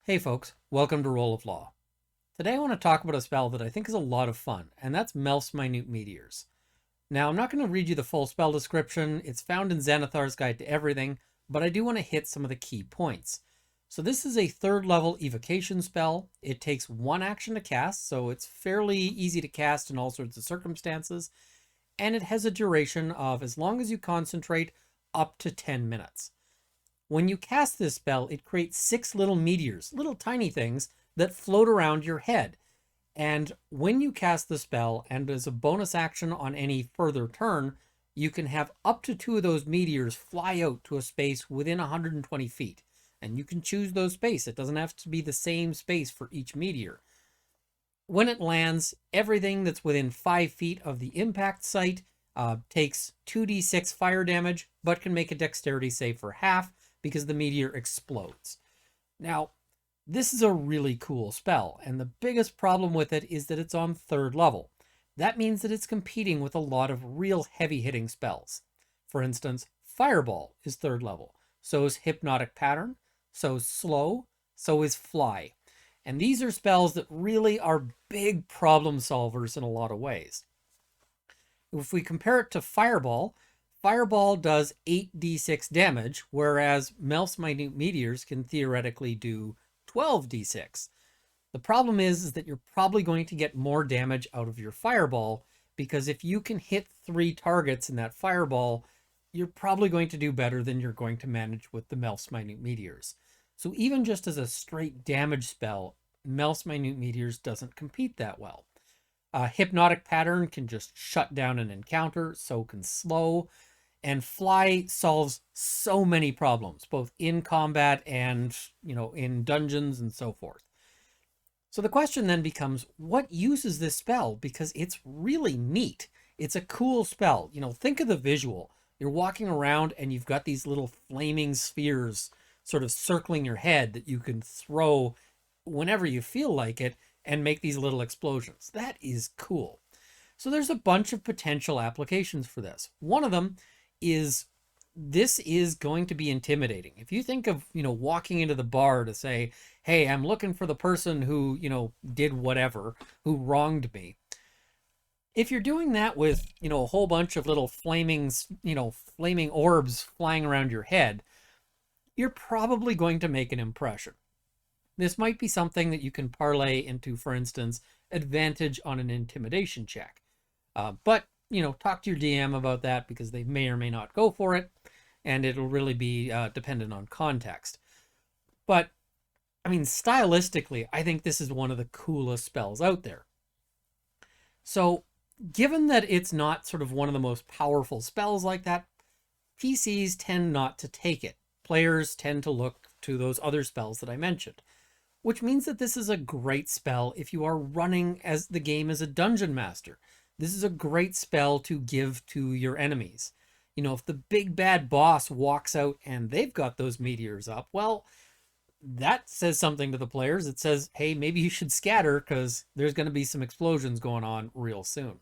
Hey folks, welcome to Roll of Law. Today I want to talk about a spell that I think is a lot of fun, and that's Melf's Minute Meteors. Now, I'm not going to read you the full spell description, it's found in Xanathar's Guide to Everything, but I do want to hit some of the key points. So this is a third level evocation spell. It takes one action to cast, so it's fairly easy to cast in all sorts of circumstances, and it has a duration of, as long as you concentrate, up to 10 minutes. When you cast this spell, it creates 6 little meteors, little tiny things that float around your head. And when you cast the spell, and as a bonus action on any further turn, you can have up to 2 of those meteors fly out to a space within 120 feet. And you can choose those space. It doesn't have to be the same space for each meteor. When it lands, everything that's within 5 feet of the impact site takes 2d6 fire damage, but can make a dexterity save for half because the meteor explodes. Now, this is a really cool spell, and the biggest problem with it is that it's on third level. That means that it's competing with a lot of real heavy-hitting spells. For instance, Fireball is third level, so is Hypnotic Pattern, so is Slow, so is Fly. And these are spells that really are big problem solvers in a lot of ways. If we compare it to Fireball, Fireball does 8d6 damage, whereas Melf's Minute Meteors can theoretically do 12d6. The problem is that you're probably going to get more damage out of your Fireball, because if you can hit 3 targets in that Fireball, you're probably going to do better than you're going to manage with the Melf's Minute Meteors. So even just as a straight damage spell, Melf's Minute Meteors doesn't compete that well. Hypnotic Pattern can just shut down an encounter, so can Slow. And Fly solves so many problems, both in combat and, in dungeons and so forth. So the question then becomes, what use is this spell? Because it's really neat. It's a cool spell. Think of the visual. You're walking around and you've got these little flaming spheres sort of circling your head that you can throw whenever you feel like it and make these little explosions. That is cool. So there's a bunch of potential applications for this. One of them is this is going to be intimidating. If you think of, walking into the bar to say, hey, I'm looking for the person who, did whatever, who wronged me. If you're doing that with, a whole bunch of little flaming orbs flying around your head, you're probably going to make an impression. This might be something that you can parlay into, for instance, advantage on an intimidation check. But talk to your DM about that, because they may or may not go for it, and it'll really be dependent on context. But, stylistically, I think this is one of the coolest spells out there. So, given that it's not sort of one of the most powerful spells like that, PCs tend not to take it. Players tend to look to those other spells that I mentioned, which means that this is a great spell if you are running as the game as a dungeon master. This is a great spell to give to your enemies. If the big bad boss walks out and they've got those meteors up, well, that says something to the players. It says, hey, maybe you should scatter because there's going to be some explosions going on real soon.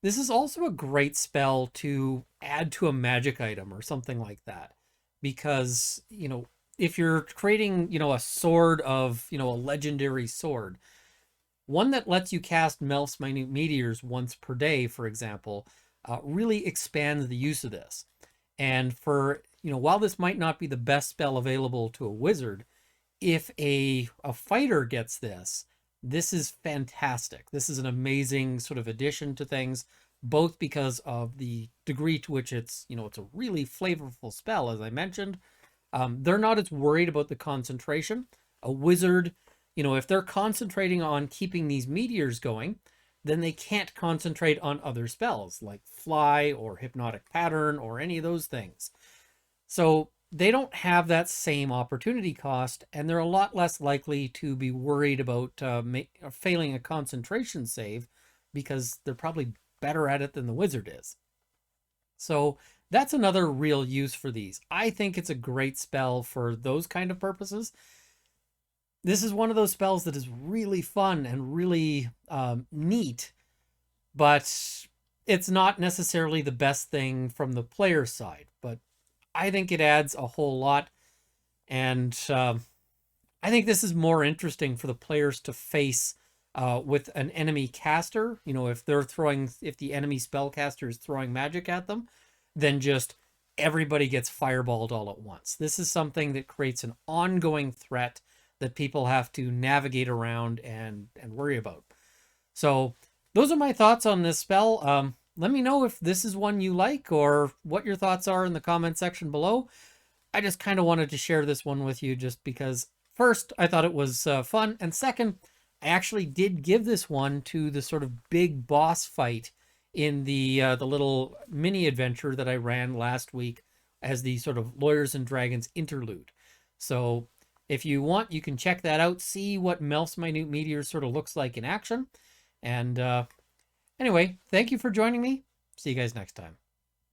This is also a great spell to add to a magic item or something like that. Because, if you're creating, a sword of, a legendary sword, one that lets you cast Melf's Minute Meteors once per day, for example, really expands the use of this. And for, while this might not be the best spell available to a wizard, if a fighter gets this, this is fantastic. This is an amazing sort of addition to things, both because of the degree to which it's, it's a really flavorful spell, as I mentioned. They're not as worried about the concentration. A wizard, if they're concentrating on keeping these meteors going, then they can't concentrate on other spells like Fly or Hypnotic Pattern or any of those things. So they don't have that same opportunity cost, and they're a lot less likely to be worried about failing a concentration save, because they're probably better at it than the wizard is. So that's another real use for these. I think it's a great spell for those kind of purposes. This is one of those spells that is really fun and really neat, but it's not necessarily the best thing from the player side. But I think it adds a whole lot, and I think this is more interesting for the players to face with an enemy caster. You know, if the enemy spellcaster is throwing magic at them, than just everybody gets fireballed all at once. This is something that creates an ongoing threat that people have to navigate around and worry about. So those are my thoughts on this spell. Let me know if this is one you like or what your thoughts are in the comment section below. I just kind of wanted to share this one with you just because, first, I thought it was fun, and second, I actually did give this one to the sort of big boss fight in the little mini adventure that I ran last week as the sort of Lawyers and Dragons interlude. So if you want, you can check that out, see what Melf's Minute Meteors sort of looks like in action. And anyway, thank you for joining me. See you guys next time.